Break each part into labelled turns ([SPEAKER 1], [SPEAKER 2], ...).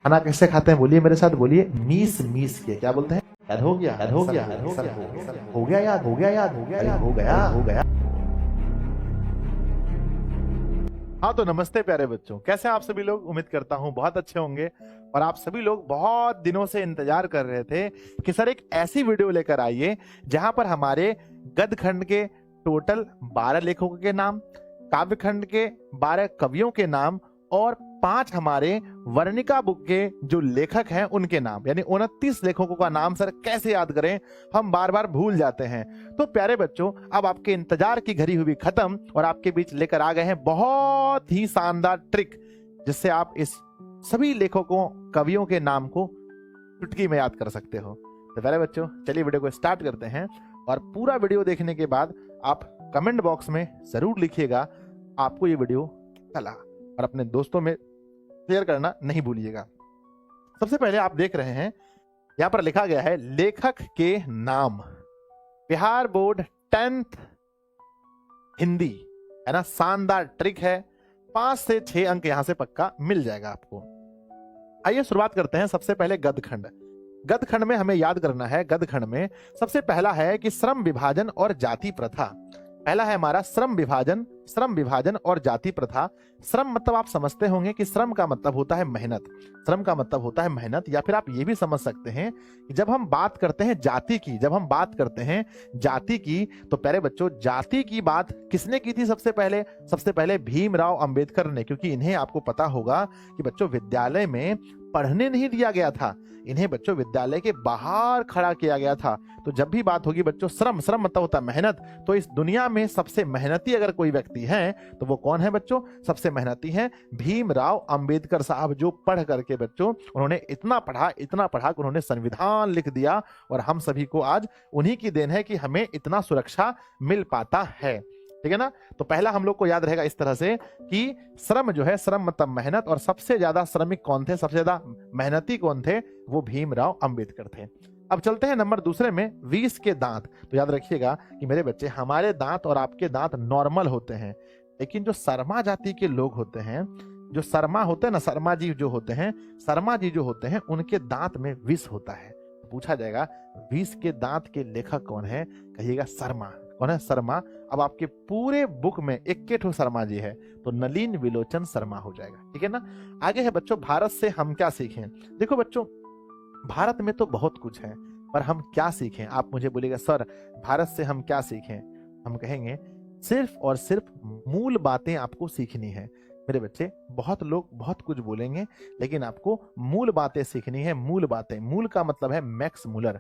[SPEAKER 1] खाना कैसे खाते हैं बोलिए मेरे साथ, बोलिए मीस मीस के। क्या बोलते हैं? याद हो गया, याद हो गया, हो गया याद, हो गया याद, हो गया याद, हो गया, हो गया। हाँ तो नमस्ते प्यारे बच्चों, कैसे हैं आप सभी लोग? उम्मीद करता हूँ बहुत अच्छे होंगे। और आप सभी लोग बहुत दिनों से इंतजार कर रहे थे कि सर एक ऐसी वीडियो लेकर आइए जहां पर हमारे गद्य खंड के टोटल 12 लेखकों के नाम, काव्य खंड के 12 कवियों के नाम और 5 हमारे वर्णिका बुक के जो लेखक हैं उनके नाम, यानी 29 लेखकों का नाम सर कैसे याद करें, हम बार बार भूल जाते हैं। तो प्यारे बच्चों, अब आपके इंतजार की घड़ी हुई खत्म और आपके बीच लेकर आ गए हैं बहुत ही शानदार ट्रिक, जिससे आप इस सभी लेखकों कवियों के नाम को चुटकी में याद कर सकते हो। तो प्यारे बच्चों, चलिए वीडियो को स्टार्ट करते हैं। और पूरा वीडियो देखने के बाद आप कमेंट बॉक्स में जरूर लिखिएगा आपको ये वीडियो चला, और अपने दोस्तों में शेयर करना नहीं भूलिएगा। सबसे पहले आप देख रहे हैं यहां पर लिखा गया है लेखक के नाम, बिहार बोर्ड 10th हिंदी, है ना। शानदार ट्रिक है, 5 से 6 अंक यहां से पक्का मिल जाएगा आपको। आइए शुरुआत करते हैं। सबसे पहले गद्य खंड। गद्य खंड में हमें याद करना है, गद्य खंड में सबसे पहला है कि श्रम विभाजन और जाति प्रथा। पहला है हमारा श्रम विभाजन और जाति प्रथा। श्रम मतलब आप समझते होंगे कि श्रम का मतलब होता है मेहनत, श्रम का मतलब होता है मेहनत। या फिर आप ये भी समझ सकते हैं कि जब हम बात करते हैं जाति की, जब हम बात करते हैं जाति की, तो प्यारे बच्चों जाति की बात किसने की थी? सबसे पहले भीमराव अंबेडकर ने। क्योंकि इन्हें आपको पता होगा कि बच्चों विद्यालय में पढ़ने नहीं दिया गया था, इन्हें बच्चों विद्यालय के बाहर खड़ा किया गया था। तो जब भी बात होगी बच्चों श्रम मतलब होता है मेहनत, तो इस दुनिया में सबसे मेहनती अगर कोई व्यक्ति है तो वो कौन है बच्चों? सबसे मेहनती है भीमराव अंबेडकर साहब, जो पढ़ करके बच्चों उन्होंने इतना पढ़ा कि उन्होंने संविधान लिख दिया। और हम सभी को आज उन्हीं की देन है कि हमें इतना सुरक्षा मिल पाता है, ठीक है ना। तो पहला हम लोग को याद रहेगा इस तरह से कि श्रम जो है, श्रम मतलब मेहनत, और सबसे ज्यादा श्रमिक कौन थे, सबसे ज्यादा मेहनती कौन थे? वो भीमराव अंबेडकर थे। अब चलते हैं नंबर दूसरे में, 20 के दांत। तो याद रखिएगा कि मेरे बच्चे, हमारे दांत और आपके दांत नॉर्मल होते हैं, लेकिन जो शर्मा जाति के लोग होते हैं, जो शर्मा होते हैं ना, शर्मा जी जो होते हैं उनके दांत में विष होता है। पूछा जाएगा 20 के दांत के लेखक कौन है? कहिएगा शर्मा। कौन है? शर्मा। अब आपके पूरे बुक में 21 शर्मा जी है, तो नलिन विलोचन शर्मा हो जाएगा, ठीक है ना। आगे है बच्चों, भारत से हम क्या सीखें। देखो बच्चों, भारत में तो बहुत कुछ है, पर हम क्या सीखें? आप मुझे बोलिएगा सर भारत से हम क्या सीखें, हम कहेंगे सिर्फ और सिर्फ मूल बातें आपको सीखनी है। मेरे बच्चे, बहुत लोग बहुत कुछ बोलेंगे, लेकिन आपको मूल बातें सीखनी है। मूल बातें, मूल का मतलब है मैक्स मुलर,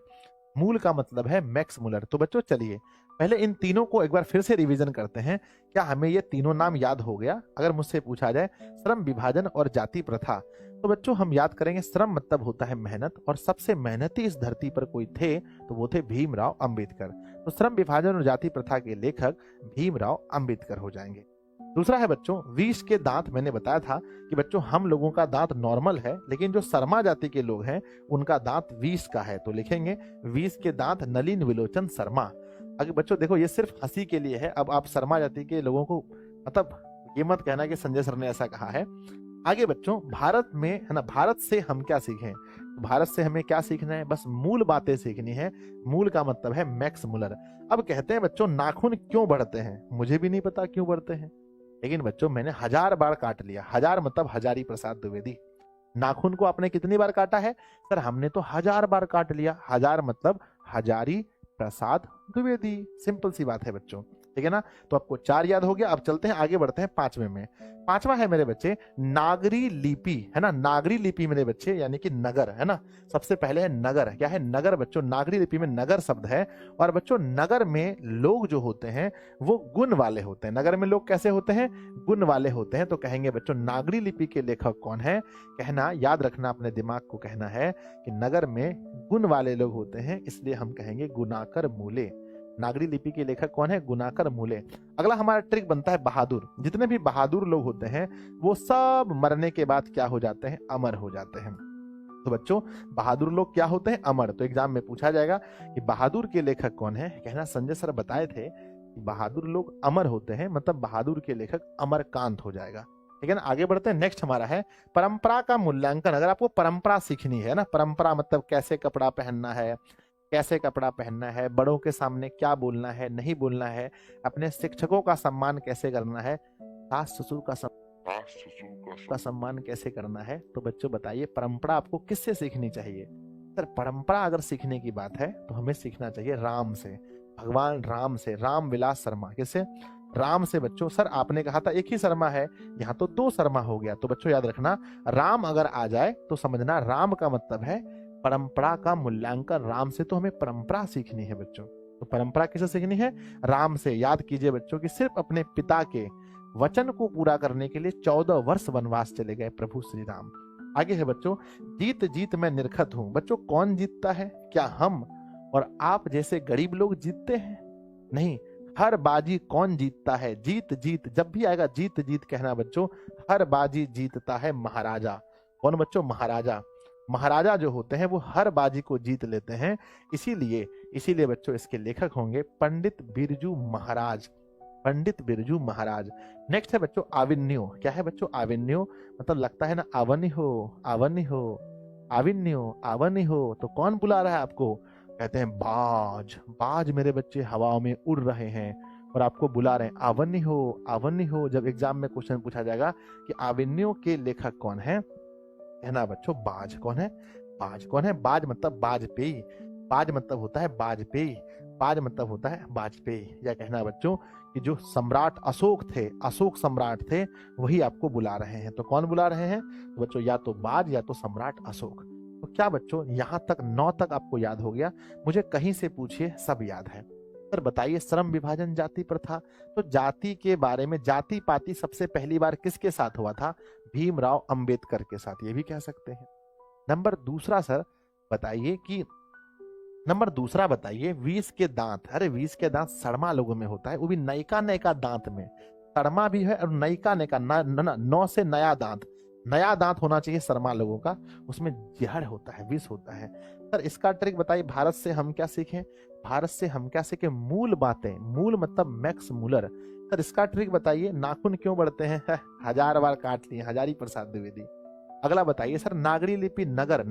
[SPEAKER 1] मूल का मतलब है मैक्स मुलर। तो बच्चों चलिए पहले इन तीनों को एक बार फिर से रिवीजन करते हैं। क्या हमें ये तीनों नाम याद हो गया? अगर मुझसे पूछा जाए श्रम विभाजन और जाति प्रथा, तो बच्चों हम याद करेंगे श्रम मतलब होता है मेहनत, और सबसे मेहनती इस धरती पर कोई थे तो वो थे भीमराव अंबेडकर। तो श्रम विभाजन और जाति प्रथा के लेखक भीमराव अंबेडकर हो जाएंगे। दूसरा है बच्चों 20 के दांत। मैंने बताया था कि बच्चों हम लोगों का दांत नॉर्मल है, लेकिन जो शर्मा जाति के लोग हैं उनका दांत 20 का है। तो लिखेंगे 20 के दांत नलिन विलोचन शर्मा। अगर बच्चों देखो ये सिर्फ हंसी के लिए है, अब आप शर्मा जाति के लोगों को मतलब ये मत कहना कि संजय सर ने ऐसा कहा है। आगे बच्चों भारत में, है ना, भारत से हम क्या सीखें। भारत से हमें क्या सीखना है? बस मूल बातें सीखनी है। मूल का मतलब है मैक्स मुलर। अब कहते हैं बच्चों नाखून क्यों बढ़ते हैं? मुझे भी नहीं पता क्यों बढ़ते हैं, लेकिन बच्चों मैंने 1000 बार काट लिया। 1000 मतलब हजारी प्रसाद द्विवेदी। नाखून को आपने कितनी बार काटा है? सर हमने तो 1000 बार काट लिया। 1000 मतलब हजारी प्रसाद द्विवेदी। सिंपल सी बात है बच्चों, ठीक है ना। तो आपको 4 याद हो गया। अब चलते हैं आगे, बढ़ते हैं 5वें में। 5वां है मेरे बच्चे नागरी लिपि, है ना। नागरी लिपि मेरे बच्चे यानी कि नगर, है ना। सबसे पहले है नगर। क्या है? नगर बच्चों। नागरी लिपि में नगर शब्द है। और बच्चों नगर में लोग जो होते हैं वो गुण वाले होते हैं। नगर में लोग कैसे होते हैं? गुण वाले होते हैं। तो कहेंगे बच्चों नागरी लिपि के लेखक कौन है? कहना, याद रखना, अपने दिमाग को कहना है कि नगर में गुण वाले लोग होते हैं, इसलिए हम कहेंगे गुणाकर मूले। नागरी लिपि के लेखक कौन है? गुणाकर मूले। अगला हमारा ट्रिक बनता है बहादुर। जितने भी बहादुर लोग होते हैं वो सब मरने के बाद क्या हो जाते हैं? अमर हो जाते हैं। तो बच्चों बहादुर लोग क्या होते हैं? अमर। तो एग्जाम में पूछा जाएगा कि बहादुर के लेखक कौन है? कहना संजय सर बताए थे कि बहादुर लोग अमर होते हैं, मतलब बहादुर के लेखक अमरकांत हो जाएगा। ठीक है ना। आगे बढ़ते हैं, नेक्स्ट हमारा है परंपरा का मूल्यांकन। अगर आपको परंपरा सीखनी है ना, परंपरा मतलब कैसे कपड़ा पहनना है, कैसे कपड़ा पहनना है, बड़ों के सामने क्या बोलना है, नहीं बोलना है, अपने शिक्षकों का सम्मान कैसे करना है, सास ससुर का सम्मान कैसे करना है, तो बच्चों बताइए परंपरा आपको किससे सीखनी चाहिए। सर परंपरा अगर सीखने की बात है तो हमें सीखना चाहिए राम से, भगवान राम से, राम विलास शर्मा। किससे? राम से बच्चों। सर आपने कहा था एक ही शर्मा है, यहाँ तो 2 शर्मा हो गया। तो बच्चों याद रखना, राम अगर आ जाए तो समझना राम का मतलब है परंपरा का मूल्यांकन। राम से तो हमें परंपरा सीखनी है बच्चों। तो परंपरा किसे सीखनी है? राम से। याद कीजिए बच्चों कि सिर्फ अपने पिता के वचन को पूरा करने के लिए 14 वर्ष वनवास चले गए प्रभु श्री राम। आगे है बच्चों, जीत जीत मैं निरखत हूं। बच्चों कौन जीतता है? क्या हम और आप जैसे गरीब लोग जीतते हैं? नहीं, हर बाजी कौन जीतता है? जीत जीत, जब भी आएगा जीत जीत कहना बच्चों। हर बाजी जीतता है महाराजा। कौन बच्चों? महाराजा। महाराजा जो होते हैं वो हर बाजी को जीत लेते हैं। इसीलिए बच्चों इसके लेखक होंगे पंडित बिरजू महाराज। पंडित बिरजू महाराज। नेक्स्ट है बच्चों आविन्यो। क्या है बच्चों? आविन्यो मतलब लगता है ना आवनी हो, आवनी हो, आविन्यो, आवनी हो। तो कौन बुला रहा है आपको? कहते हैं बाज। बाज मेरे बच्चे हवाओं में उड़ रहे हैं और आपको बुला रहे हैं, आवनी हो, आवनी हो। जब एग्जाम में क्वेश्चन पूछा जाएगा कि आविन्यो के लेखक कौन है, कहना बच्चों बाज। कौन है? बाज। कौन है? बाज मतलब वाजपेयी। बाज मतलब होता है वाजपेयी। बाज मतलब होता है वाजपेयी। या कहना बच्चों कि जो सम्राट अशोक थे, अशोक सम्राट थे, वही आपको बुला रहे हैं। तो कौन बुला रहे हैं? तो बच्चों या तो बाज या तो सम्राट अशोक। तो क्या बच्चों यहाँ तक 9 तक आपको याद हो गया? मुझे कहीं से पूछिए सब याद है। सर बताइए श्रम विभाजन जाति प्रथा। तो जाति के बारे में, जाति पाति सबसे पहली बार किसके साथ हुआ था? भीमराव अंबेडकर के साथ, ये भी कह सकते हैं। नंबर दूसरा सर बताइए कि नंबर दूसरा बताइए 20 के दांत। अरे 20 के दांत सड़मा लोगों में होता है, वो भी नयका नयका दांत में। सड़मा भी है और नयका नयका, 9 से नया दांत। नया दांत होना चाहिए शर्मा लोगों का, उसमें जहर होता है, विष होता है। सर इसका ट्रिक बताइए, भारत से हम क्या सीखें? भारत से हम क्या सीखें? मूल बातें। मूल मतलब मैक्स मूलर। सर इसका ट्रिक बताइए, नाखून क्यों बढ़ते हैं? 1000 बार काट लिए, हजारी प्रसाद द्विवेदी। अगला बताइए सर नागरी लिपि नगर।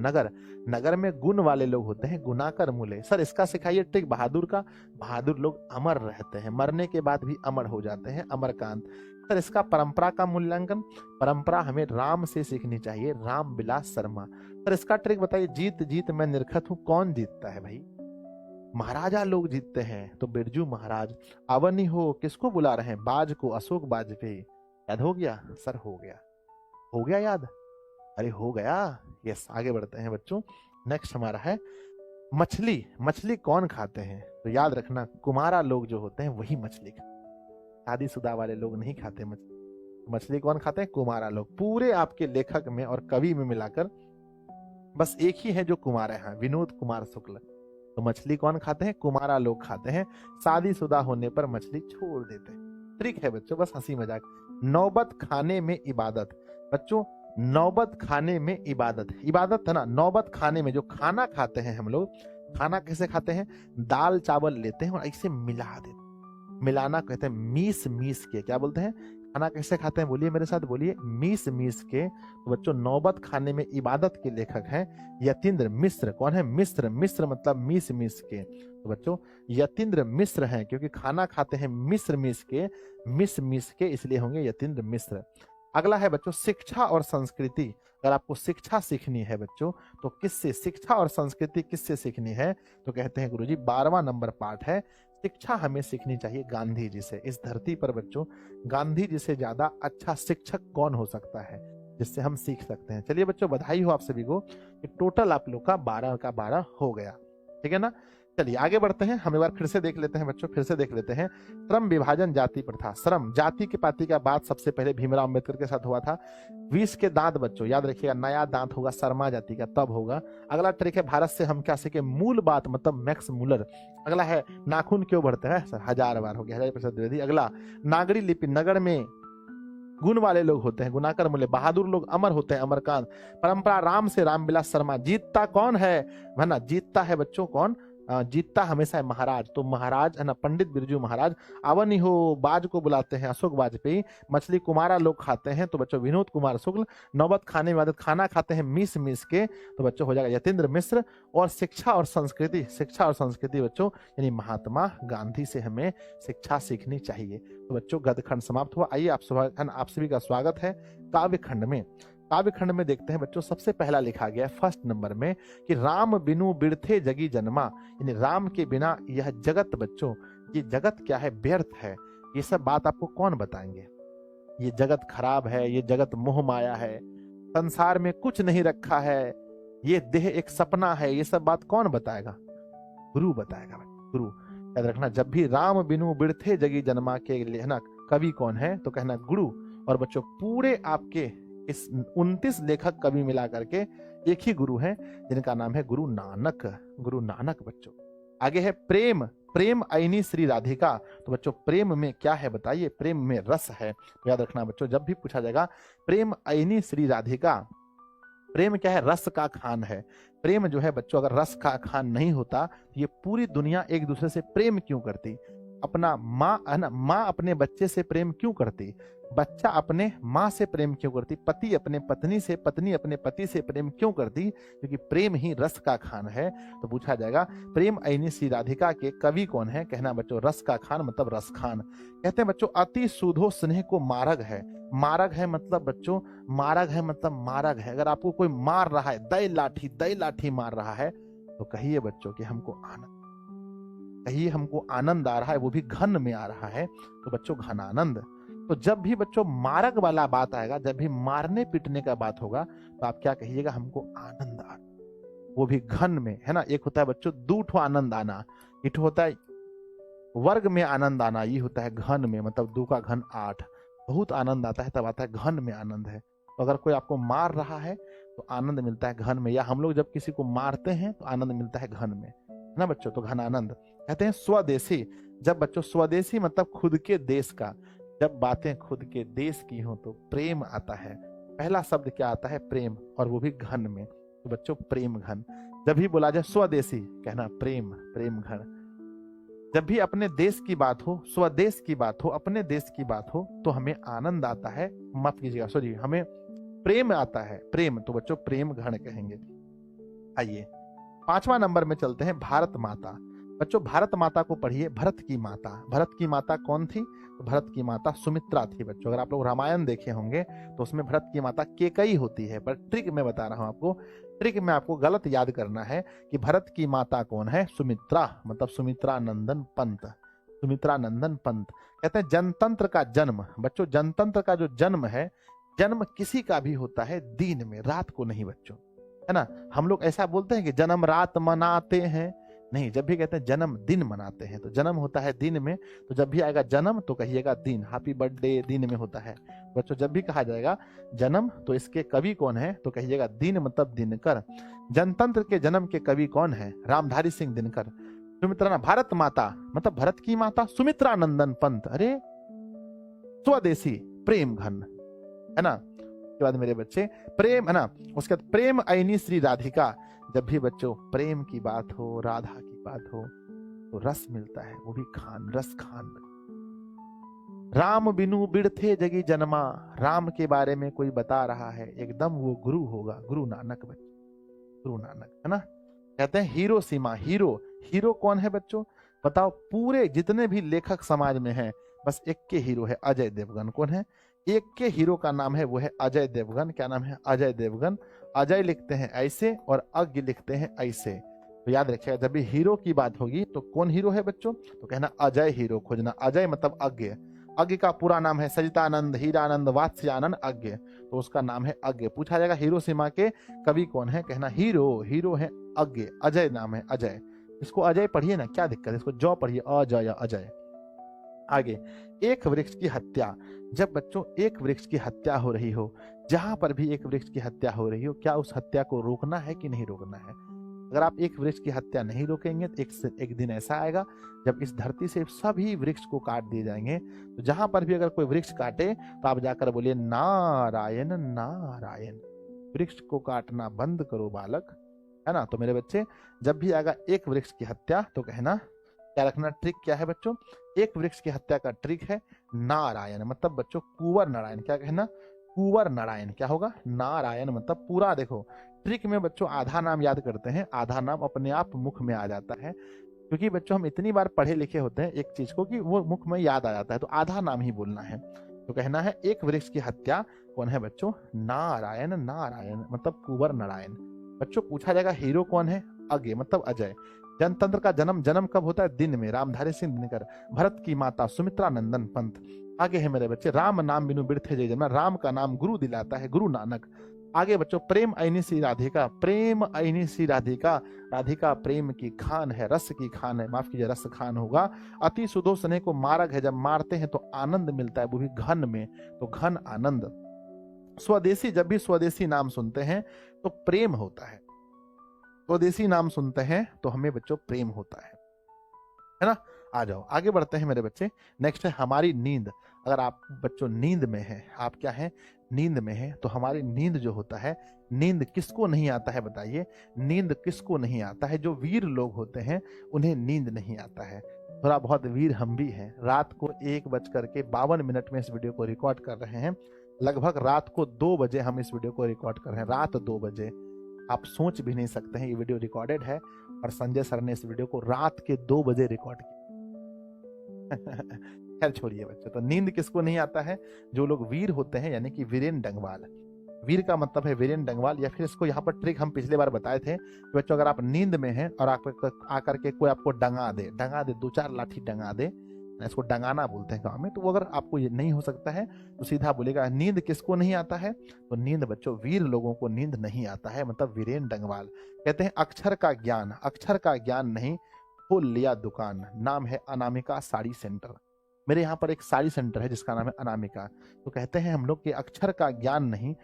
[SPEAKER 1] नगर में गुण वाले लोग होते हैं, गुणाकर मूले। सर इसका सिखाइए ट्रिक बहादुर का। बहादुर लोग अमर रहते हैं, मरने के बाद भी अमर हो जाते हैं, अमरकांत। सर इसका परंपरा का मूल्यांकन। परंपरा हमें राम से सीखनी चाहिए, राम विलास शर्मा। सर इसका ट्रिक बताइए, जीत जीत मैं निरखत हूं। कौन जीतता है भाई? महाराजा लोग जीतते हैं, तो बिरजू महाराज। आवनी हो किसको बुला रहे हैं? बाज को, अशोक वाजपेयी। याद हो गया? सर हो गया, हो गया याद? अरे हो गया। यस, आगे बढ़ते हैं बच्चों। नेक्स्ट हमारा है मछली। मछली कौन खाते हैं? तो याद रखना कुमारा लोग जो होते हैं वही मछली खाते, शादीशुदा वाले लोग नहीं खाते मछली। मछली कौन खाते हैं? कुमारा लोग। पूरे आपके लेखक में और कवि में मिलाकर बस एक ही है जो कुमार है, विनोद कुमार शुक्ल। तो मछली कौन खाते हैं? कुमारा लोग खाते हैं। शादीशुदा होने पर मछली छोड़ देते हैं। ट्रिक है बच्चों, बस हंसी मजाक। नौबत खाने में इबादत। बच्चों नौबत खाने में इबादत, इबादत है ना। नौबत खाने में जो खाना खाते हैं हम लोग, खाना कैसे खाते हैं? दाल चावल लेते हैं और ऐसे मिला देते हैं। मिलाना कहते हैं मीस मीस के। क्या बोलते हैं? खाना कैसे खाते हैं? बोलिए मेरे साथ, बोलिए मीस मीस के। तो बच्चों नौबत खाने में इबादत के लेखक हैं यतीन्द्र मिश्र। कौन है? मिश्र। मिश्र मतलब मीस मीस के। तो बच्चों यतीन्द्र मिश्र हैं, क्योंकि खाना खाते हैं मिश्र मीस के, मिस मीस के, इसलिए होंगे यतीन्द्र मिश्र। अगला है बच्चों शिक्षा और संस्कृति। अगर आपको शिक्षा सीखनी है बच्चों तो किससे? शिक्षा और संस्कृति किससे सीखनी है? तो कहते हैं गुरुजी 12वां नंबर पाठ है, शिक्षा हमें सीखनी चाहिए गांधी जी से। इस धरती पर बच्चों गांधी जी से ज्यादा अच्छा शिक्षक कौन हो सकता है जिससे हम सीख सकते हैं? चलिए बच्चों बधाई हो आप सभी को कि टोटल आप लोग का 12 का 12 हो गया। ठीक है ना। चलिए आगे बढ़ते हैं, हम एक बार फिर से देख लेते हैं बच्चों, फिर से देख लेते हैं। श्रम विभाजन जाति प्रथा। श्रम जाति के पाति का बात सबसे पहले भीमराव अंबेडकर के साथ हुआ था। 20 के दांत बच्चों याद रखिएगा, नया दांत होगा शर्मा जाति का तब होगा। अगला ट्रिक है भारत से हम क्या सीखे? मूल बात मतलब मैक्स मूलर। अगला है नाखून क्यों बढ़ते हैं? सर 1000 बार हो गया, 1000% द्विवेदी। अगला नागरी लिपि नगर में गुण वाले लोग होते हैं, गुणाकर मूल्य। बहादुर लोग अमर होते हैं, अमरकांत। परंपरा राम से, रामविलास शर्मा। जीतता कौन है? ना जीतता है बच्चों कौन? जीतता हमेशा है महाराज। तो महाराज है ना, पंडित बिरजू महाराज। अवनी हो बाज को बुलाते हैं अशोक वाजपेयी। मछली कुमारा लोग खाते हैं, तो बच्चों विनोद कुमार शुक्ल। नौबत खाने में आदत, खाना खाते हैं मीस मीस के, तो बच्चों हो जाएगा यतीन्द्र मिश्र। और शिक्षा और संस्कृति, शिक्षा और संस्कृति बच्चों यानी महात्मा गांधी से हमें शिक्षा सीखनी चाहिए। तो बच्चों गदखंड समाप्त हुआ। आइए आप सभी का स्वागत है काव्य खंड में। काव्य खंड में देखते हैं बच्चों, सबसे पहला लिखा गया है फर्स्ट नंबर में कि राम बिनु बिरथे जगी जन्मा, यानी राम के बिना यह जगत बच्चों, ये जगत क्या है, व्यर्थ है। ये सब बात आपको कौन बताएंगे? ये जगत खराब है, ये जगत मोह माया है, संसार में कुछ नहीं रखा है, ये देह एक सपना है, ये सब बात कौन बताएगा? गुरु बताएगा। गुरु याद रखना, जब भी राम बिनु बिरथे जगी जन्मा के लिए है ना, कवि कौन है तो कहना गुरु। और बच्चों पूरे आपके इस 29 लेखक कवि मिला करके एक ही गुरु हैं, जिनका नाम है गुरु नानक। गुरु नानक बच्चों। आगे है प्रेम, प्रेम आईनी श्री राधिका। तो बच्चों प्रेम में क्या है बताइए? प्रेम में रस है। तो याद रखना बच्चों, जब भी पूछा जाएगा प्रेम आईनी श्री राधिका, प्रेम क्या है? रस का खान है। प्रेम जो है बच्चों, अगर रस का खान नहीं होता तो ये पूरी दुनिया एक दूसरे से प्रेम क्यों करती? अपना माँ है ना, माँ अपने बच्चे से प्रेम क्यों करती? बच्चा अपने माँ से प्रेम क्यों करती? पति अपने पत्नी से, पत्नी अपने पति से प्रेम क्यों करती? क्योंकि प्रेम ही रस का खान है। तो पूछा जाएगा प्रेम आईनी श्री राधिका के कवि कौन है? कहना बच्चों रस का खान मतलब रस खान। कहते हैं बच्चों अति सुधो स्नेह को मार्ग है। मार्ग है मतलब बच्चों, मार्ग है मतलब मार्ग है। अगर आपको कोई मार रहा है, दई लाठी मार रहा है, तो कहिए बच्चों कि हमको आनंद, कहिए हमको आनंद आ रहा है, वो भी घन में आ रहा है। तो बच्चों घन आनंद। तो जब भी बच्चों मारक वाला बात आएगा, जब भी मारने पीटने का बात होगा, तो आप क्या कहिएगा? हमको आनंद आ, वो भी घन में, है ना। एक होता है बच्चों दूठो आनंद आना, एक होता है वर्ग में आनंद आना, ये होता है घन में, मतलब 2 का घन 8। बहुत आनंद आता है तब आता है घन में आनंद है। तो अगर कोई आपको मार रहा है तो आनंद मिलता है घन में, या हम लोग जब किसी को मारते हैं तो आनंद मिलता है घन में, है ना बच्चों। तो घन आनंद। कहते हैं स्वदेशी, जब बच्चों स्वदेशी मतलब खुद के देश का, जब बातें खुद के देश की हो तो प्रेम आता है। पहला शब्द क्या आता है? प्रेम, और वो भी घन में। तो बच्चों प्रेम घन। जब भी बोला जाए स्वदेशी, कहना प्रेम, प्रेम घन। जब भी अपने देश की बात हो, स्वदेश की बात हो, अपने देश की बात हो, तो हमें आनंद आता है, माफ कीजिएगा सॉरी, हमें प्रेम आता है, प्रेम। तो बच्चों प्रेम घन कहेंगे। आइए 5वां नंबर में चलते हैं, भारत माता। बच्चों भारत माता को पढ़िए, भरत की माता। भरत की माता कौन थी? तो भरत की माता सुमित्रा थी बच्चों। अगर आप लोग रामायण देखे होंगे तो उसमें भरत की माता केकई होती है, पर ट्रिक मैं बता रहा हूं आपको, ट्रिक में आपको गलत याद करना है कि भरत की माता कौन है? सुमित्रा, मतलब सुमित्रा नंदन पंत। सुमित्रा नंदन पंत। कहते हैं जनतंत्र का जन्म, बच्चों जनतंत्र का जो जन्म है, जन्म किसी का भी होता है दिन में, रात को नहीं बच्चों, है ना। हम लोग ऐसा बोलते हैं कि जन्म रात मनाते हैं, नहीं, जब भी कहते हैं जन्म दिन मनाते हैं, तो जन्म होता है दिन में। तो जब भी आएगा जन्म तो कहिएगा दिन, हैप्पी बर्थडे दिन में होता है बच्चों। जब भी कहा जाएगा जन्म तो इसके कवि कौन है? तो कहिएगा दिन मतलब दिनकर। जनतंत्र के जन्म के कवि कौन है? रामधारी सिंह दिनकर। सुमित्रा, भारत माता मतलब भरत की माता सुमित्रा नंदन पंत। अरे स्वदेशी प्रेम घन, है ना। उसके बाद मेरे बच्चे प्रेम, है ना। उसके बाद प्रेम आईनी श्री राधिका। जब भी बच्चों प्रेम की बात हो, राधा की बात हो, तो रस मिलता है, वो भी खान, रस खान। राम बिनु बिरथे जगी जन्मा, राम के बारे में कोई बता रहा है, एकदम वो गुरु होगा, गुरु नानक बच्चों, गुरु नानक, है ना। कहते हैं हीरो सीमा। हीरो, हीरो कौन है बच्चों? बताओ, पूरे जितने भी लेखक समाज में हैं, बस एक के हीरो है, अजय देवगन। कौन है? एक के हीरो का नाम है, वो है अजय देवगन। क्या नाम है? अजय देवगन। अजय लिखते हैं ऐसे और अज्ञ लिखते हैं ऐसे। तो याद रखिएगा, जब भी हीरो की बात होगी तो कौन हीरो है बच्चों? तो कहना अजय हीरो खोजना। अजय मतलब अज्ञ। अज्ञ का पूरा नाम है सजितानंद हीरानंद वात्स्यानंद अज्ञ, तो उसका नाम है अज्ञ। पूछा जाएगा हीरो सीमा के कवि कौन है? कहना हीरो, हीरो है अज्ञ, अजय नाम है अजय। इसको अजय पढ़िए ना, क्या दिक्कत है, इसको जौ पढ़िए, अजय अजय। आगे एक वृक्ष की हत्या। जब बच्चों एक वृक्ष की हत्या हो रही हो, जहां पर भी एक वृक्ष की हत्या हो रही हो, क्या उस हत्या को रोकना है कि नहीं रोकना है? अगर आप एक वृक्ष की हत्या नहीं रोकेंगे तो एक दिन ऐसा आएगा जब इस धरती से सभी वृक्ष को काट दिए जाएंगे। तो जहां पर भी अगर कोई वृक्ष काटे तो आप जाकर बोलिए नारायण नारायण। वृक्ष को काटना बंद करो बालक, है ना। तो मेरे बच्चे जब भी आएगा एक वृक्ष की हत्या तो कहना क्या रखना, ट्रिक क्या है बच्चों, एक वृक्ष की हत्या का ट्रिक है नारायण, मतलब बच्चों कुंवर नारायण। क्या कहना, कुंवर नारायण। क्या होगा, नारायण मतलब पूरा। देखो ट्रिक में बच्चों आधा नाम याद करते हैं, आधा नाम अपने आप मुख में आ जाता है, क्योंकि बच्चों हम इतनी बार पढ़े लिखे होते हैं एक चीज को कि वो मुख में याद आ जाता है, तो आधा नाम ही बोलना है। तो कहना है एक वृक्ष की हत्या कौन है बच्चों, नारायण, नारायण मतलब कुंवर नारायण। बच्चों पूछा जाएगा हीरो कौन है, अगे मतलब अजय। जनतंत्र का जन्म, जन्म कब होता है, दिन में, रामधारी सिंह दिनकर। भरत की माता सुमित्रा नंदन पंत। आगे है मेरे बच्चे, राम नाम बिनु बिरथे जय जन्म, राम का नाम गुरु दिलाता है गुरु नानक। आगे बच्चों, प्रेम ऐनी सी राधिका, प्रेम ऐनी सी राधिका, राधिका प्रेम की खान है, रस की खान है, माफ कीजिए रस खान होगा। अति सुधो स्नेह को मारग है, जब मारते हैं तो आनंद मिलता है, वो भी घन में, तो घन आनंद। स्वदेशी, जब भी स्वदेशी नाम सुनते हैं तो प्रेम होता है, स्वदेशी नाम सुनते हैं तो हमें बच्चों प्रेम होता है ना। आ जाओ आगे बढ़ते हैं मेरे बच्चे। नेक्स्ट है हमारी नींद। अगर आप बच्चों नींद में हैं, आप क्या हैं, नींद में हैं, तो हमारी नींद जो होता है, नींद किसको नहीं आता है बताइए, नींद किसको नहीं आता है, जो वीर लोग होते हैं उन्हें नींद नहीं आता है। थोड़ा बहुत वीर हम भी हैं। रात को 1:52 में इस वीडियो को रिकॉर्ड कर रहे हैं, लगभग रात को 2 बजे हम इस वीडियो को रिकॉर्ड कर रहे हैं, रात 2 बजे। आप सोच भी नहीं सकते हैं ये वीडियो रिकॉर्डेड है, और संजय सर ने इस वीडियो को रात के 2 बजे रिकॉर्ड किया। खैर छोड़िए बच्चों, तो नींद किसको नहीं आता है, जो लोग वीर होते हैं, यानी कि वीरेन डंगवाल। वीर का मतलब है वीरेन डंगवाल, या फिर इसको यहाँ पर ट्रिक हम पिछले बार बताए थे कि बच्चों अगर आप नींद में हैं और आप आकर के कोई आपको डंगा दे, 2-4 लाठी डंगा दे, इसको डंगाना बोलते हैं गांव में, तो वो अगर आपको ये नहीं हो सकता है तो सीधा बोलेगा नींद किसको नहीं आता है, तो नींद बच्चों वीर लोगों को नींद नहीं आता है, मतलब वीरेन डंगवाल। कहते हैं अक्षर का ज्ञान, अक्षर का ज्ञान नहीं, खोल लिया दुकान, नाम है अनामिका साड़ी सेंटर। मेरे यहाँ पर एक साड़ी सेंटर है जिसका नाम है अनामिका। तो कहते हैं हम लोग कि अक्षर का ज्ञान नहीं,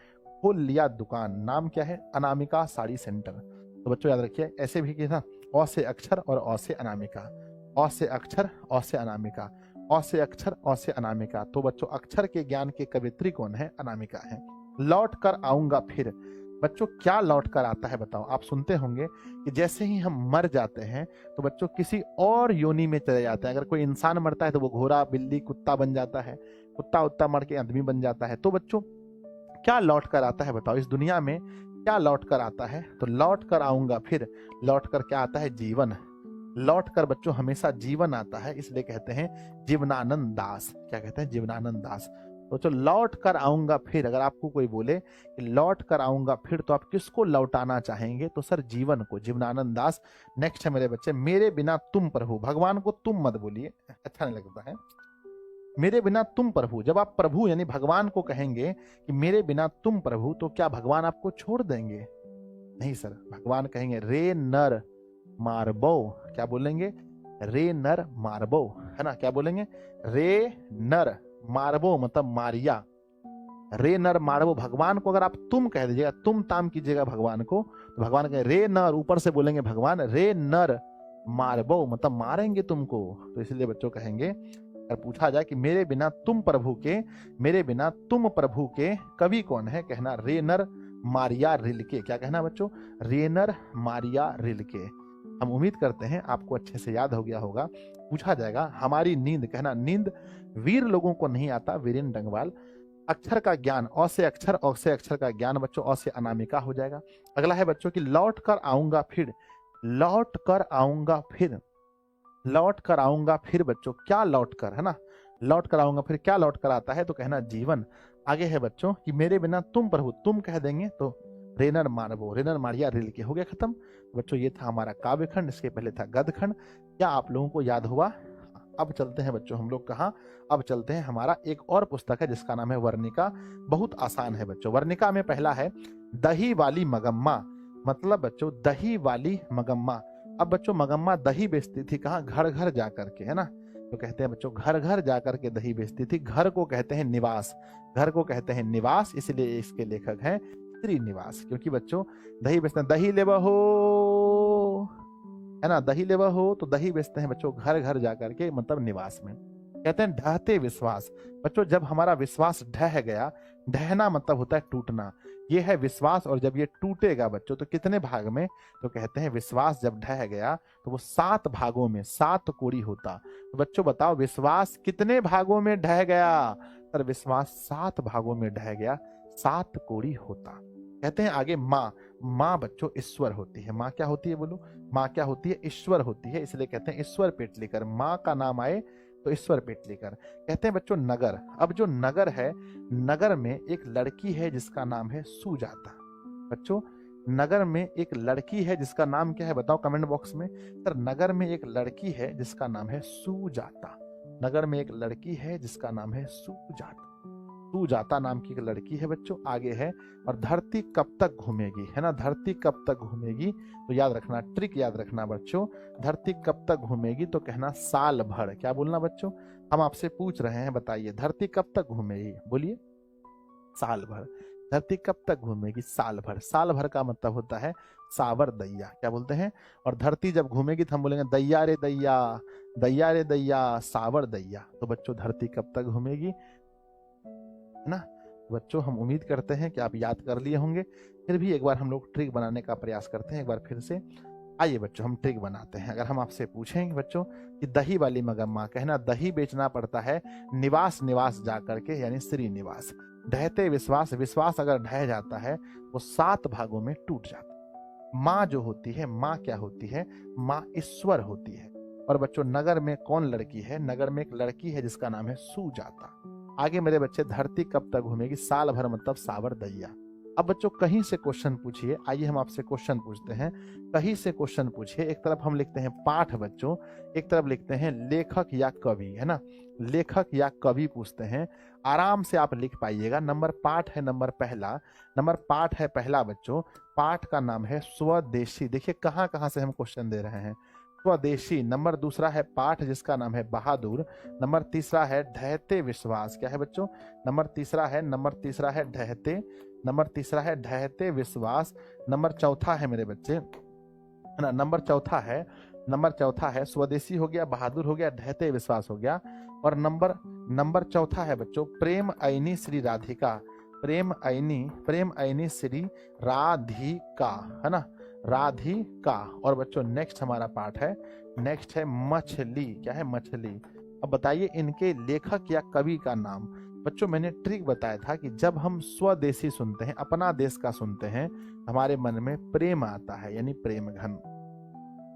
[SPEAKER 1] खोल लिया दुकान, नाम क्या है, अनामिका साड़ी सेंटर। तो बच्चों याद रखिए, ऐसे भी कि ना, अ से अक्षर और अ से अनामिका, अ से अक्षर अ से अनामिका, अ से अक्षर अ से अनामिका। तो बच्चों अक्षर के ज्ञान के कवित्री कौन है, अनामिका है। लौट कर आऊंगा फिर, बच्चों क्या लौट कर आता है बताओ। आप सुनते होंगे कि जैसे ही हम मर जाते हैं तो बच्चों किसी और योनि में चले जाते हैं। अगर कोई इंसान मरता है तो वो घोड़ा, बिल्ली, कुत्ता बन जाता है, कुत्ता उत्ता मर के आदमी बन जाता है। तो बच्चों क्या लौट कर आता है बताओ, इस दुनिया में क्या लौट कर आता है, तो लौट कर आऊंगा फिर। लौट कर क्या आता है, जीवन। लौट कर बच्चों हमेशा जीवन आता है, इसलिए कहते हैं जीवनानंद दास। क्या कहते हैं, जीवनानंद दास। तो चलो लौट कर आऊंगा फिर, अगर आपको कोई बोले कि लौट कर आऊंगा फिर, तो आप किसको लौटाना चाहेंगे, तो सर जीवन को, जीवनानंद दास। नेक्स्ट है मेरे बच्चे, मेरे बिना तुम प्रभु, भगवान को तुम मत बोलिए, अच्छा नहीं लगता है। मेरे बिना तुम प्रभु, जब आप प्रभु यानी भगवान को कहेंगे कि मेरे बिना तुम प्रभु, तो क्या भगवान आपको छोड़ देंगे, नहीं सर। भगवान कहेंगे रे नर मारबो, क्या बोलेंगे, रे नर मारबो, है ना, क्या बोलेंगे, रे नर मारबो मतलब मारिया, रे नर मारबो। भगवान को अगर आप तुम कह दीजिएगा, तुम ताम कीजिएगा भगवान को, तो भगवान कहे रे नर, ऊपर से बोलेंगे भगवान रे नर मारबो मतलब मारेंगे तुमको। तो इसलिए बच्चों कहेंगे, अगर पूछा जाए कि मेरे बिना तुम प्रभु के, मेरे बिना तुम प्रभु के कवि कौन है, कहना रेनर मारिया रिल्के। क्या कहना बच्चों, रेनर मारिया रिल्के। हम उम्मीद करते हैं आपको अच्छे से याद हो गया होगा। पूछा जाएगा हमारी नींद, कहना नींद वीर लोगों को नहीं आता, वीरेन डंगवाल। अक्षर का ज्ञान, अ से अक्षर, अ से अक्षर का ज्ञान बच्चों, अ से अनामिका हो जाएगा। अगला है बच्चों की लौट कर आऊंगा फिर, लौट कर आऊंगा फिर, लौट कर आऊंगा फिर बच्चों क्या लौट कर, है ना, लौट कर आऊंगा फिर क्या लौट कर आता है, तो कहना जीवन। आगे है बच्चों कि मेरे बिना तुम प्रभु, तुम कह देंगे तो रेनर मारबो, रेनर मारिया रिल के, हो गया खत्म। बच्चों ये था हमारा काव्य खंड, इसके पहले था गद्य खंड। क्या आप लोगों को याद हुआ? अब चलते हैं बच्चों हम लोग कहाँ, अब चलते हैं हमारा एक और पुस्तक है जिसका नाम है वर्णिका। बहुत आसान है बच्चों। वर्णिका में पहला है दही वाली मगम्मा, मतलब बच्चों दही वाली मगम्मा। अब बच्चों मगम्मा दही बेचती थी कहाँ, घर घर जा करके, है ना। तो कहते हैं बच्चों घर घर जा करके दही बेचती थी। घर को कहते हैं निवास, घर को कहते हैं निवास, इसलिए इसके लेखक हैं श्रीनिवास। क्योंकि बच्चों दही बेचते हैं, दही लेवा हो, है ना, दही लेवा हो, तो दही बेचते हैं बच्चों घर घर जा करके, मतलब निवास में। कहते हैं ढहते विश्वास। बच्चों जब हमारा विश्वास ढह गया, ढहना मतलब होता है टूटना, ये है विश्वास। और जब ये टूटेगा बच्चों तो कितने भाग में, तो कहते हैं विश्वास जब ढह गया तो वो 7 भागों में 7 कोड़ी होता। तो बच्चों बताओ विश्वास कितने भागों में ढह गया? सर विश्वास 7 भागों में ढह गया, 7 कोड़ी होता। कहते हैं आगे माँ। माँ बच्चों ईश्वर होती है। माँ क्या होती है बोलो? माँ क्या होती है? ईश्वर होती है। इसलिए कहते हैं ईश्वर पेटलीकर। माँ का नाम आए तो ईश्वर पेटलीकर। कहते हैं बच्चों नगर। अब जो नगर है, नगर में एक लड़की है जिसका नाम है सुजाता। बच्चों नगर में एक लड़की है जिसका नाम क्या है बताओ कमेंट बॉक्स में। सर नगर में एक लड़की है जिसका नाम है सुजाता। नगर में एक लड़की है जिसका नाम है सुजाता। सुजाता नाम की एक लड़की है बच्चों। आगे है और धरती कब तक घूमेगी, है ना? धरती कब तक घूमेगी? तो याद रखना, ट्रिक याद रखना बच्चों। धरती कब तक घूमेगी तो कहना साल भर। क्या बोलना बच्चों? हम आपसे पूछ रहे हैं, बताइए धरती कब तक घूमेगी? बोलिए साल भर। धरती कब तक घूमेगी? साल भर। साल भर का मतलब होता है सावर दैया। क्या बोलते हैं? और धरती जब घूमेगी तो हम बोलेंगे दैया रे दैया, दैया रे दैया, सावर दैया। तो बच्चों धरती कब तक घूमेगी, है ना? बच्चों हम उम्मीद करते हैं कि आप याद कर लिए होंगे। फिर भी एक बार हम लोग ट्रिक बनाने का प्रयास करते हैं, एक बार फिर से। आइए बच्चों हम ट्रिक बनाते हैं। अगर हम आपसे पूछें बच्चों कि दही वाली मगम्मा, कहना दही बेचना पड़ता है निवास निवास जा करके, यानी श्रीनिवास। ढहते विश्वास, विश्वास अगर ढह जाता है वो 7 भागों में टूट जाता है। माँ जो होती है, माँ क्या होती है? माँ ईश्वर होती है। और बच्चों नगर में कौन लड़की है? नगर में एक लड़की है जिसका नाम है सुजाता। आगे मेरे बच्चे धरती कब तक घूमेगी? साल भर मतलब सावर दैया। अब बच्चों कहीं से क्वेश्चन पूछिए। आइए हम आपसे क्वेश्चन पूछते हैं, कहीं से क्वेश्चन पूछिए। एक तरफ हम लिखते हैं पाठ बच्चों, एक तरफ लिखते हैं लेखक या कवि, है ना? लेखक या कवि पूछते हैं। आराम से आप लिख पाइएगा। नंबर पाठ है, नंबर पहला। नंबर पाठ है पहला बच्चों। पाठ का नाम है स्वदेशी। देखिए कहाँ कहाँ से हम क्वेश्चन दे रहे हैं। स्वदेशी। नंबर दूसरा है पाठ जिसका नाम है बहादुर। नंबर तीसरा है ढहते विश्वास। क्या है बच्चों? नंबर तीसरा है ढहते। नंबर तीसरा है ढहते विश्वास। नंबर चौथा है मेरे बच्चे, है ना? नंबर चौथा है स्वदेशी हो गया, बहादुर हो गया, ढहते विश्वास हो गया। और नंबर चौथा है बच्चों प्रेम ऐनी श्री राधिका। प्रेम ऐनी श्री राधिका, है ना? राधिका। और बच्चों नेक्स्ट हमारा पार्ट है, नेक्स्ट है मछली। क्या है? मछली। अब बताइए इनके लेखक या कवि का नाम। बच्चों मैंने ट्रिक बताया था कि जब हम स्वदेशी सुनते हैं, अपना देश का सुनते हैं, हमारे मन में प्रेम आता है, यानी प्रेम घन।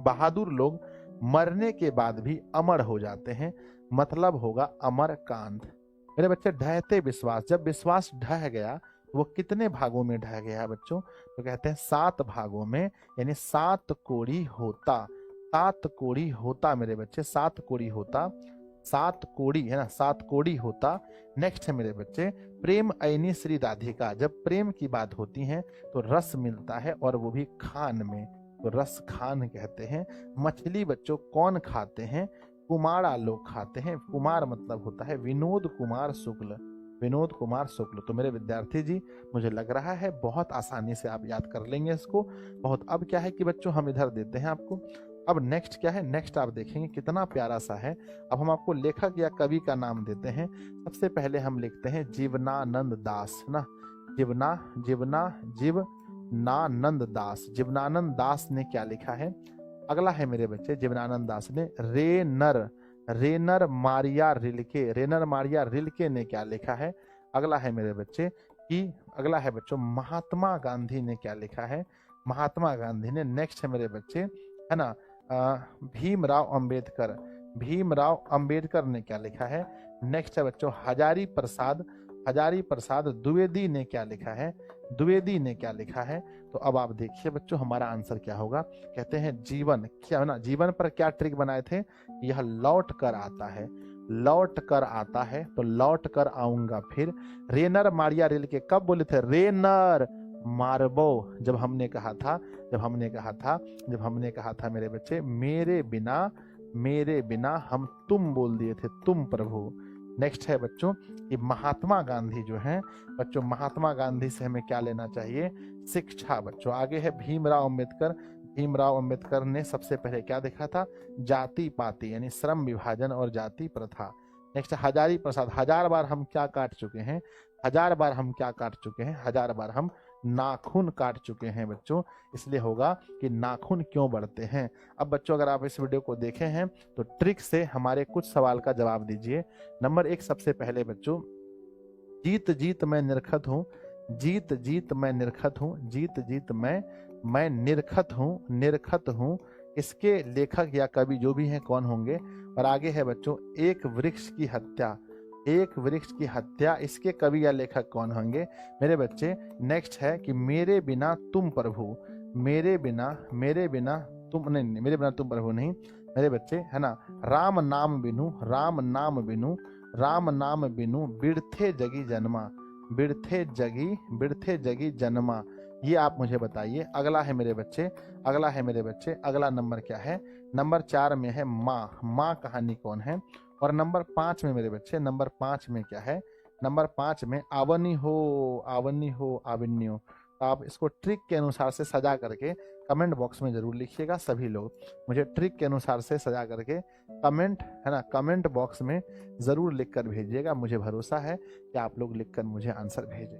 [SPEAKER 1] बहादुर लोग मरने के बाद भी अमर हो जाते हैं, मतलब होगा अमरकांत। मेरे बच्चे ढहते विश्वास, जब विश्वास ढह गया वो कितने भागों में ढह गया बच्चों? तो कहते हैं 7 भागों में, यानी 7 कोड़ी होता। 7 कोड़ी होता मेरे बच्चे, 7 कोड़ी होता। 7 कोड़ी, है ना? 7 कोड़ी होता। नेक्स्ट है मेरे बच्चे प्रेम ऐनी श्री राधिका। जब प्रेम की बात होती है तो रस मिलता है, और वो भी खान में, तो रस खान कहते हैं। मछली बच्चों कौन खाते हैं? कुमारा लोग खाते हैं। कुमार मतलब होता है विनोद कुमार शुक्ल। विनोद कुमार शुक्ल। तो मेरे विद्यार्थी जी मुझे लग रहा है बहुत आसानी से आप याद कर लेंगे इसको बहुत। अब क्या है कि बच्चों हम इधर देते हैं आपको। अब नेक्स्ट क्या है? नेक्स्ट आप देखेंगे कितना प्यारा सा है। अब हम आपको लेखक या कवि का नाम देते हैं। सबसे पहले हम लिखते हैं जीवनानंद दास, ना? जीवनानंद दास। जीवनानंद दास ने क्या लिखा है? अगला है मेरे बच्चे जीवनानंद दास ने रेनर मारिया रिल्के ने क्या लिखा है? अगला है मेरे बच्चे कि अगला है बच्चों महात्मा गांधी ने क्या लिखा है? महात्मा गांधी ने। नेक्स्ट है मेरे बच्चे, है ना, भीमराव अंबेडकर ने क्या लिखा है? नेक्स्ट है बच्चों हजारी प्रसाद द्विवेदी ने क्या लिखा है? द्विवेदी ने क्या लिखा है? तो अब आप देखिए बच्चों हमारा आंसर क्या होगा। कहते हैं जीवन, क्या ना, जीवन पर क्या ट्रिक बनाए थे? यह लौट कर आता है, तो लौट कर आऊंगा फिर। रेनर मारिया रिल्के कब बोले थे? रेनर मारबो, जब हमने कहा था मेरे बच्चे मेरे बिना हम तुम बोल दिए थे, तुम प्रभु। नेक्स्ट है बच्चों कि महात्मा गांधी जो हैं बच्चों, महात्मा गांधी से हमें क्या लेना चाहिए? शिक्षा बच्चों। आगे है भीमराव अंबेडकर ने सबसे पहले क्या देखा था? जाति पाति, यानी श्रम विभाजन और जाति प्रथा। नेक्स्ट हजारी प्रसाद। हजार बार हम क्या काट चुके हैं? हजार बार हम नाखून काट चुके हैं बच्चों, इसलिए होगा कि नाखून क्यों बढ़ते हैं। अब बच्चों अगर आप इस वीडियो को देखे हैं तो ट्रिक से हमारे कुछ सवाल का जवाब दीजिए। नंबर 1 सबसे पहले बच्चों, जीत जीत मैं निरखत हूँ, जीत जीत मैं निरखत हूँ, जीत जीत मैं निरखत हूँ, इसके लेखक या कवि जो भी हैं कौन होंगे। और आगे है बच्चों, एक वृक्ष की हत्या, एक वृक्ष की हत्या, इसके कवि या लेखक कौन होंगे मेरे बच्चे। नेक्स्ट है कि मेरे बिना तुम प्रभु, मेरे बिना तुम नहीं, मेरे बिना तुम प्रभु नहीं मेरे बच्चे, है ना। राम नाम बिनु, राम नाम बिनु, राम नाम बिनु बिरथे जगी जन्मा, बिरथे जगी जन्मा। ये आप मुझे बताइए। अगला है मेरे बच्चे, अगला नंबर क्या है। नंबर 4 में है माँ, माँ कहानी कौन है। और नंबर 5 में मेरे बच्चे, नंबर 5 में क्या है, नंबर 5 में आवनी हो आविन्यो। तो आप इसको ट्रिक के अनुसार से सजा करके कमेंट बॉक्स में जरूर लिखिएगा। सभी लोग मुझे ट्रिक के अनुसार से सजा करके कमेंट, है ना, कमेंट बॉक्स में जरूर लिख कर भेजिएगा। मुझे भरोसा है कि आप लोग लिख कर मुझे आंसर भेजें।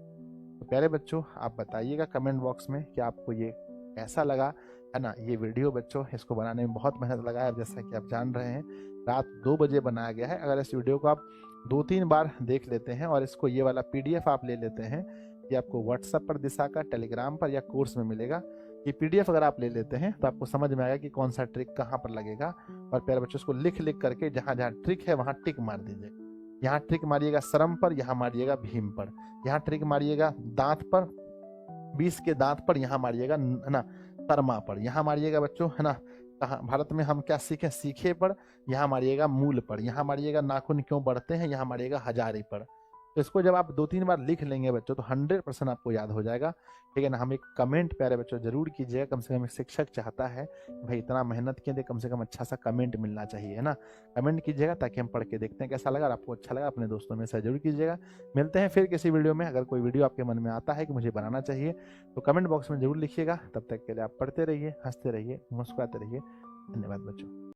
[SPEAKER 1] तो प्यारे बच्चों, आप बताइएगा कमेंट बॉक्स में कि आपको ये कैसा लगा, है ना। ये वीडियो बच्चों, इसको बनाने में बहुत मेहनत लगा है, जैसा कि आप जान रहे हैं रात 2 बजे बनाया गया है। अगर इस वीडियो को आप 2-3 बार देख लेते हैं और इसको ये वाला PDF आप ले लेते हैं, ये आपको व्हाट्सएप पर दिशा का, टेलीग्राम पर या कोर्स में मिलेगा। ये PDF अगर आप ले लेते हैं तो आपको समझ में आएगा कि कौन सा ट्रिक कहाँ पर लगेगा। और प्यारे बच्चों, इसको लिख लिख करके जहाँ जहाँ ट्रिक है वहाँ टिक मार दीजिए। यहाँ ट्रिक मारिएगा श्रम पर, यहाँ मारिएगा भीम पर। यहाँ ट्रिक मारिएगा दांत पर, 20 के दांत पर, यहाँ मारिएगा, है ना, कर्मा पर। यहाँ मारिएगा बच्चों, है ना, कहाँ भारत में हम क्या सीखे, सीखे पर। यहाँ मारिएगा मूल पर। यहाँ मारिएगा नाखून क्यों बढ़ते हैं, यहाँ मारिएगा हजारी पर। तो इसको जब आप 2-3 बार लिख लेंगे बच्चों तो 100% आपको याद हो जाएगा। ठीक है ना। हम एक कमेंट प्यारे बच्चों जरूर कीजिएगा। कम से कम एक शिक्षक चाहता है भाई इतना मेहनत किए थे, कम से कम अच्छा सा कमेंट मिलना चाहिए, है ना। कमेंट कीजिएगा ताकि हम पढ़ के देखते हैं कैसा लगा। और आपको अच्छा लगा अपने दोस्तों में शेयर जरूर कीजिएगा। मिलते हैं फिर किसी वीडियो में। अगर कोई वीडियो आपके मन में आता है कि मुझे बनाना चाहिए तो कमेंट बॉक्स में जरूर लिखिएगा। तब तक के लिए आप पढ़ते रहिए, हंसते रहिए, मुस्कुराते रहिए। धन्यवाद बच्चों।